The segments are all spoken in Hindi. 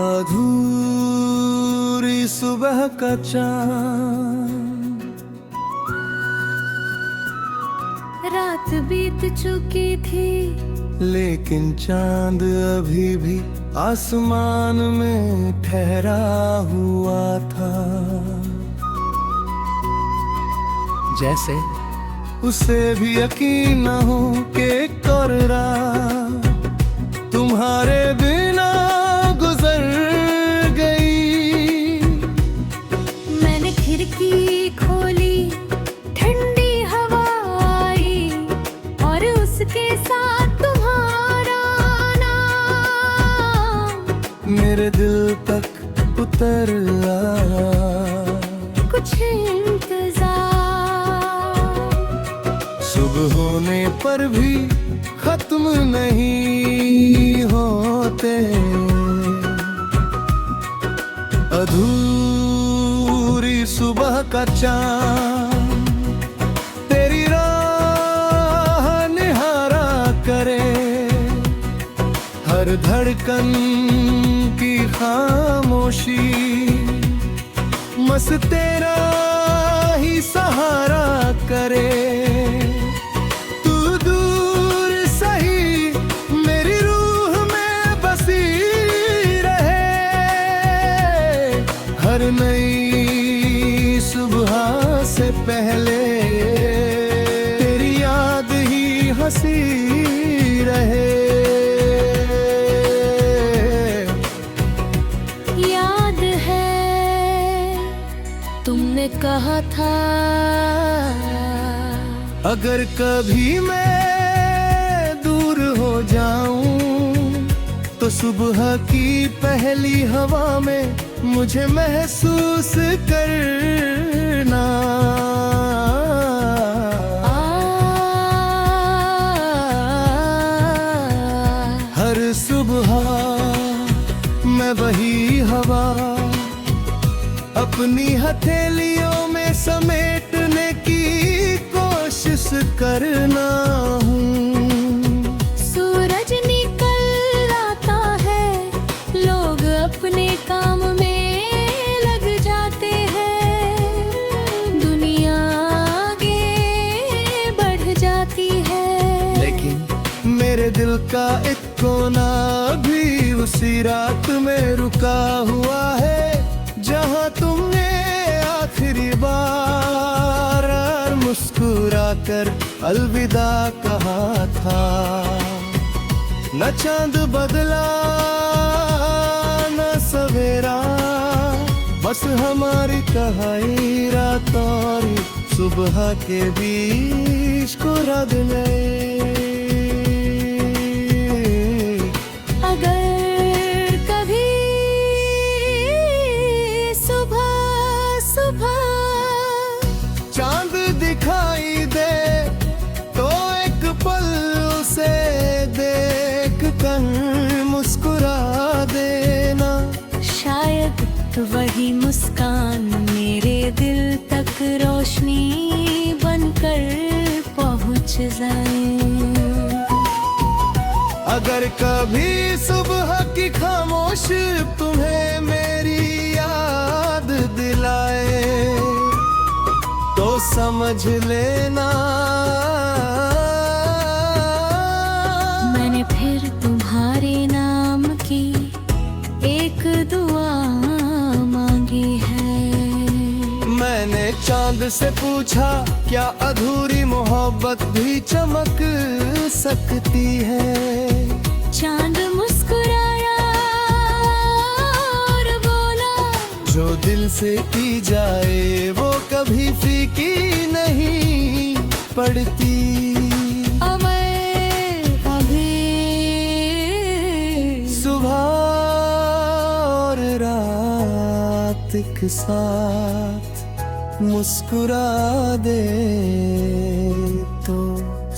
अधूरी सुबह का चांद, रात बीत चुकी थी लेकिन चांद अभी भी आसमान में ठहरा हुआ था। जैसे उसे भी यकीन न हो कि एक और रात तुम्हारे बिना गुजर गई। मैंने खिड़की खोली, ठंडी हवा आई और उसके साथ तुम्हारा नाम मेरे दिल तक उतर आया। कुछ इंतजार, सुबह होने पर भी खत्म नहीं होते। अधूरी सुबह का चांद तेरी राह निहारा करे, हर धड़कन की खामोशी मस्त तेरा ही सहारा करे। तू दूर सही मेरी रूह में बसी रहे, हर नई सुबह से पहले तेरी याद ही हंसी रहे। याद है तुमने कहा था अगर कभी मैं दूर हो जाऊं तो सुबह की पहली हवा में मुझे महसूस करना। हर सुबह मैं वही हवा अपनी हथेलियों में समेटने की कोशिश करना हूँ। सूरज निकल आता है, लोग अपने काम में लग जाते हैं, दुनिया आगे बढ़ जाती है, लेकिन मेरे दिल का एक कोना भी उसी रात में रुका हुआ है जहाँ तुमने आखिरी बार मुस्कुरा कर अलविदा कहा था। न चांद बदला न सवेरा, बस हमारी कहानी रात और सुबह के बीच को रद गए। चांद दिखाई दे तो एक पल उसे देख कर मुस्कुरा देना। शायद वही मुस्कान मेरे दिल तक रोशनी बनकर पहुंच जाए। अगर कभी सुबह की खामोश तुम्हें मेरी याद दिलाए तो समझ लेना मैंने फिर तुम्हारे नाम की एक दुआ मांगी है। मैंने चांद से पूछा क्या अधूरी मोहब्बत भी चमक सकती है। चांद मुस्कुराया और बोला जो दिल से की जाए वो कभी फीकी नहीं पड़ती। अभी सुबह और रात एक साथ मुस्कुरा दे तो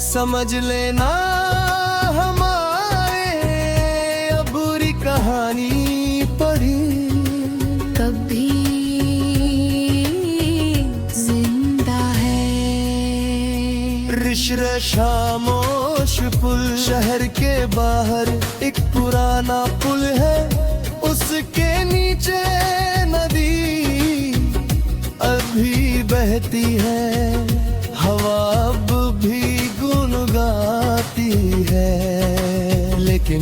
समझ लेना हमारे अब बुरी कहानी पड़ी कभी जिंदा है। रिश्र खामोश पुल शहर के बाहर एक पुराना पुल है, उस उसके नीचे नदी अभी बहती है, हवा अब भी गुनगुनाती है, लेकिन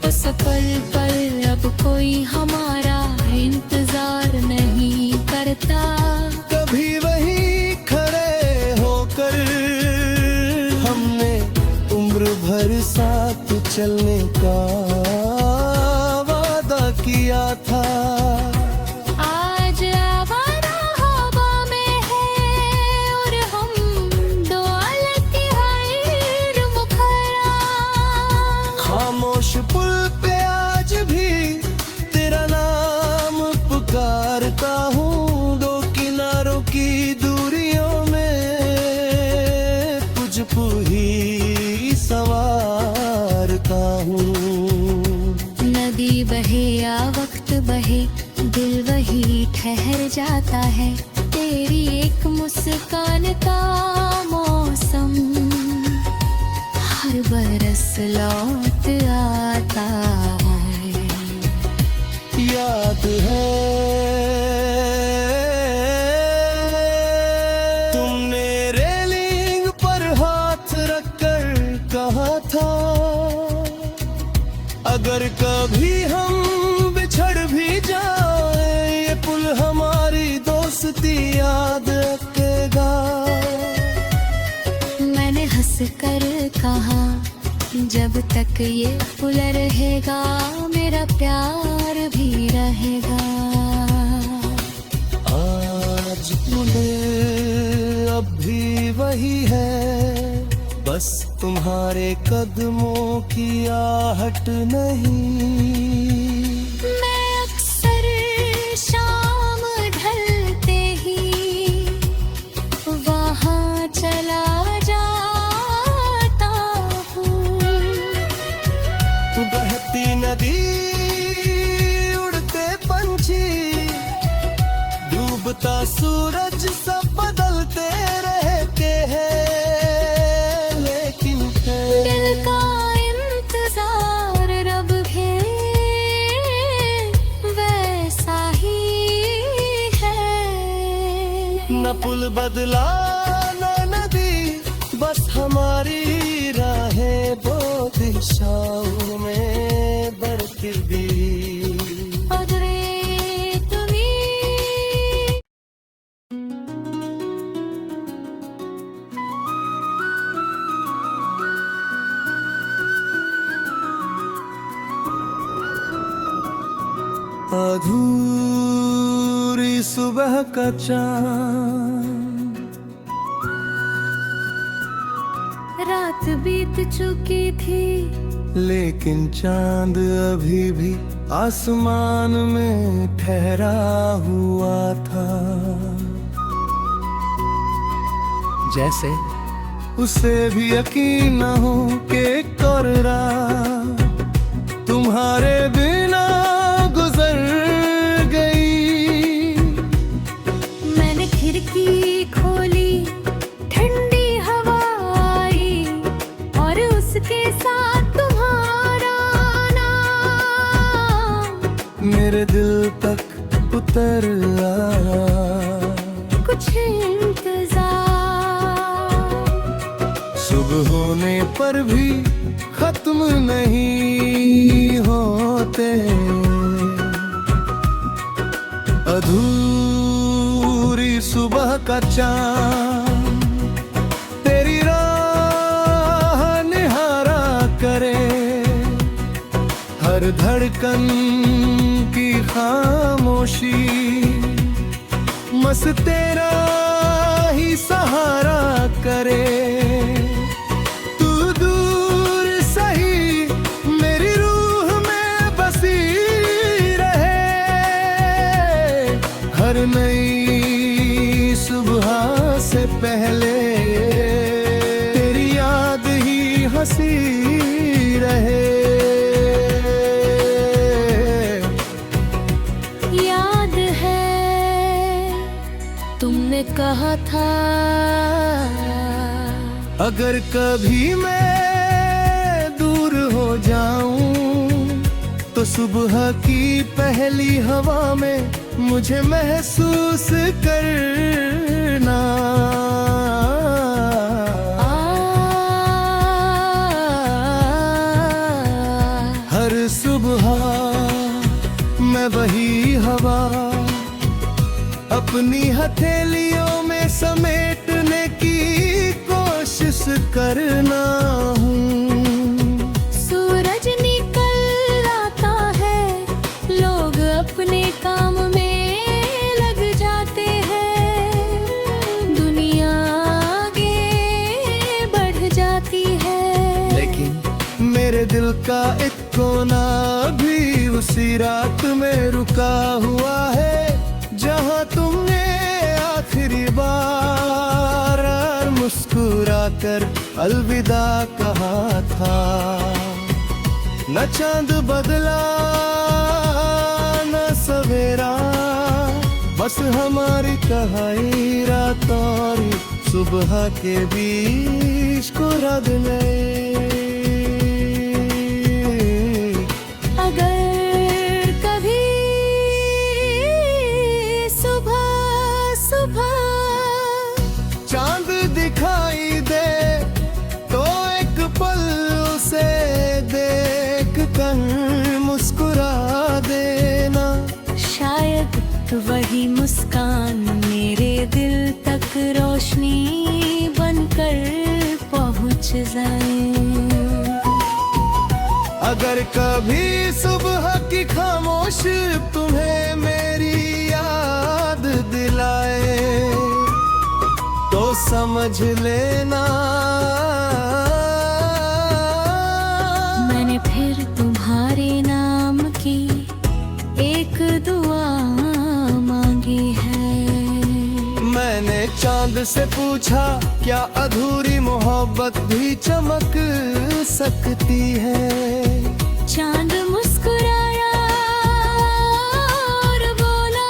उस पल पर अब कोई हमारा इंतजार नहीं करता। कभी वही खड़े होकर हमने उम्र भर साथ चलने का वादा किया था। आज आवारा हवा में है और हम दो अलग हायर मुखरा। खामोश पुल पे आज भी तेरा नाम पुकारता हूँ, दो किनारों की दूरियों में तुझको ही संवारता हूँ। नदी बहे या वक्त बहे, दिल वही ठहर जाता है। तेरी एक मुस्कान का मौसम हर बरस लौट आता है। याद है तुमने रेलिंग पर हाथ रखकर कहा था, अगर कभी हम बिछड़ भी जाए ये पुल हमारी दोस्ती याद रखेगा। मैंने हंस कर कहा, जब तक ये पुल रहेगा मेरा प्यार भी रहेगा। आज पुले अब भी वही है, बस तुम्हारे कदमों की आहट नहीं। मैं अक्सर शाम ढलते ही वहाँ चला जाता हूँ। बहती नदी, उड़ते पंछी, डूबता सूरज सब बदलते रहते हैं, लेकिन दिल का इंतजार रब भी वैसा ही है। न पुल बदला न नदी, बस हमारी राहें वो दिशाओं में बढ़ती भी। अधूरी सुबह का चाँद, रात बीत चुकी थी लेकिन चांद अभी भी आसमान में ठहरा हुआ था, जैसे उसे भी यकीन न हो कि एक और रात तुम्हारे बिना गुजर गई। मैंने खिड़की खोली, ठंडी हवा आई और उसके साथ तुम्हारा नाम मेरे दिल तक उतर आया। कुछ इंतजार, सुबह होने पर भी खत्म नहीं होते अधूरी सुबह का चाँद, तेरी राह निहारा करे, हर धड़कन की खामोशी बस तेरा ही सहारा करे। तू दूर सही मेरी रूह में बसी रहे, हर नई सुबह से पहले तेरी याद ही हंसी रहे। याद है तुमने कहा था अगर कभी मैं दूर हो जाऊं तो तो सुबह की पहली हवा में मुझे महसूस करना। हर सुबह मैं वही हवा अपनी हथेलियों में समेटने की कोशिश करना हूँ। सूरज निकल आता है, लोग अपने काम में लग जाते हैं, दुनिया आगे बढ़ जाती है। लेकिन मेरे दिल का एक कोना भी उसी रात में रुका हुआ है जहाँ तुमने आखिरी बार मुस्कुरा कर अलविदा कहा था। न चांद बदला न सवेरा, बस हमारी कहानी रात और सुबह के बीच को रद गए। अगर कभी सुबह सुबह चांद दिखाई दे तो एक पल उसे देख कर मुस्कुरा देना। शायद वही मुस्कान मेरे दिल तक रोशनी बनकर पहुंच जाए। अगर कभी सुबह की खामोश तुम्हें मेरी याद दिलाए तो समझ लेना मैंने फिर तुम्हारे नाम की एक दुआ मांगी है। मैंने चांद से पूछा क्या अधूरी मोहब्बत भी चमक सकती है। चांद मुस्कुराया और बोला,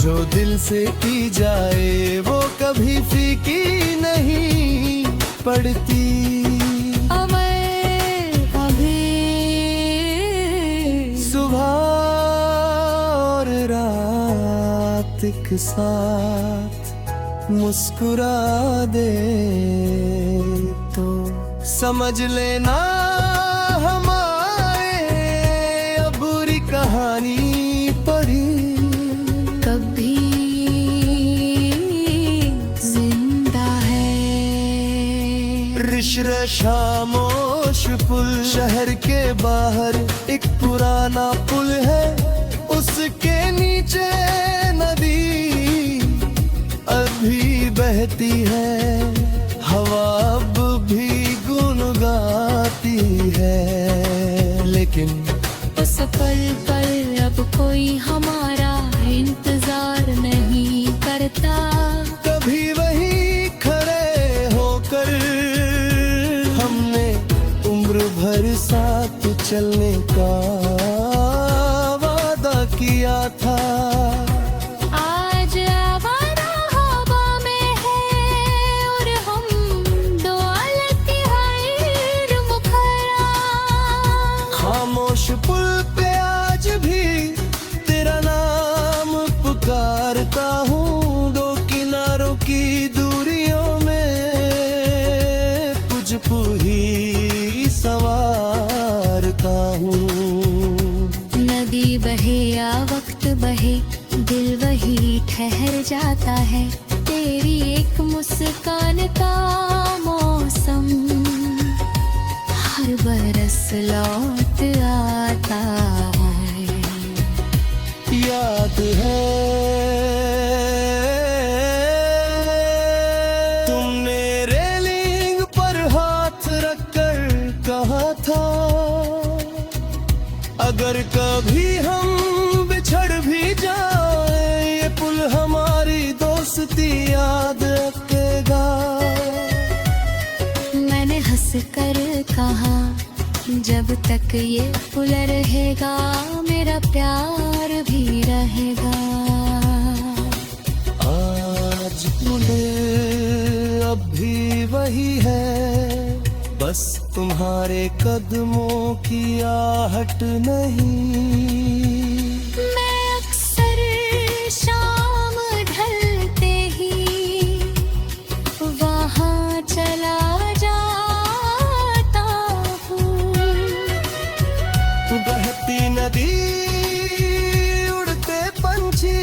जो दिल से की जाए वो कभी फीकी नहीं पड़ती। अभी सुबह और रात एक साथ मुस्कुरा दे तो समझ लेना हमारे अबूरी कहानी पढ़ी कभी जिंदा है। रिश्र खामोश पुल शहर के बाहर एक पुराना पुल है, उसके नीचे नदी अभी बहती है, हवा अब भी गुनगुनाती है। लेकिन उस पल पर अब कोई हमारा इंतजार नहीं करता। कभी वही खड़े होकर हमने उम्र भर साथ चलने का वादा किया था। आज आवारा हवा में है और हम दो अलग हायर मुखरा। खामोश पुल पे आज भी तेरा नाम पुकारता हूँ। दो किनारों की दूरियों में तुझको ही संवारता हूँ। नदी बहे या वक्त बहे, दिल वही ठहर जाता है। तेरी एक मुस्कान का मौसम हर बरस लौट आता है। याद है तुमने रेलिंग पर हाथ रखकर कहा था अगर कभी हम बिछड़ भी जाए ये पुल हमारी दोस्ती याद रखेगा। मैंने हंस कर कहा, जब तक ये पुल रहेगा मेरा प्यार भी रहेगा। आज पुल अब भी वही है, बस तुम्हारे कदमों की आहट नहीं। मैं अक्सर शाम ढलते ही वहाँ चला जाता हूँ। बहती नदी, उड़ते पंछी,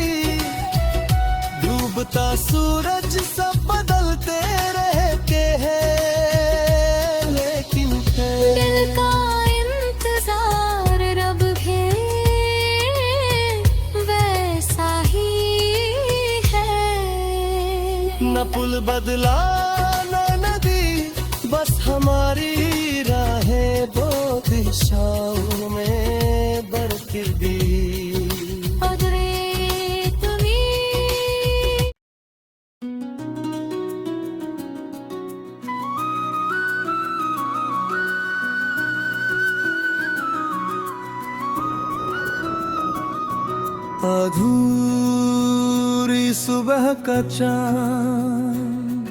डूबता सूरज सब बदलते रहते हैं, लेकिन दिल का इंतजार रब भी वैसा ही है। न पुल बदला न नदी, बस हमारी राहें दो दिशाओं में बरकर दी। अधूरी सुबह का चाँद,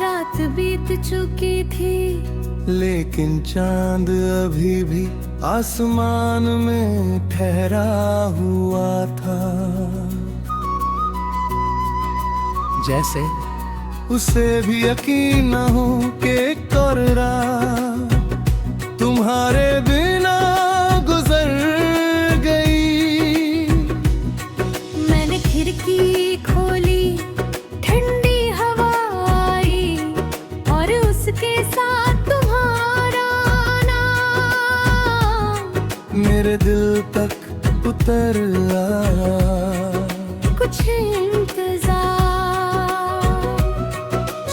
रात बीत चुकी थी, लेकिन चांद अभी भी आसमान में ठहरा हुआ था। जैसे उसे भी यकीन न हो कि एक और रात तुम्हारे बिना गुजर गई। मैंने खिड़की खोली, ठंडी हवा आई और उसके साथ तुम्हारा नाम मेरे दिल तक उतर आया। कुछ इंतजार,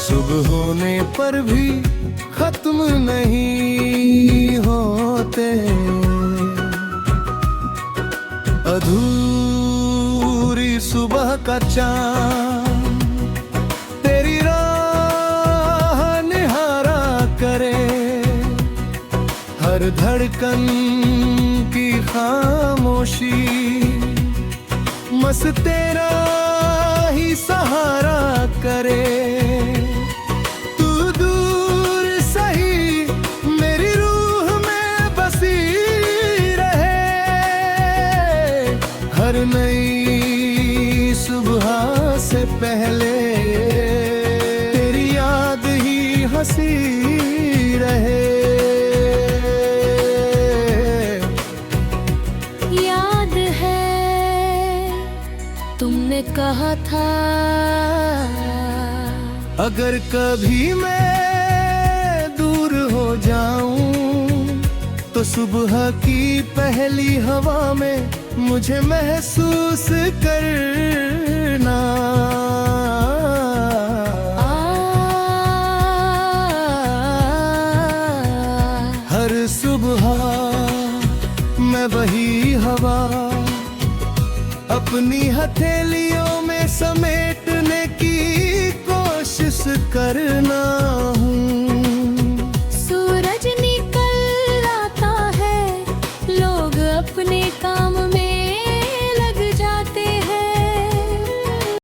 सुबह होने पर भी खत्म नहीं होते। अधूरी सुबह का चाँद तेरी राह निहारा करे, हर धड़कन की खामोशी मस्त तेरा ही सहारा करे। तू दूर सही मेरी रूह में बसी रहे, हर नई सुबह से पहले तेरी याद ही हंसी रहे। याद है तुमने कहा था, अगर कभी मैं दूर हो जाऊं तो सुबह की पहली हवा में मुझे महसूस करना। हर सुबह मैं वही हवा अपनी हथेलियों में समेटने की कोशिश करना।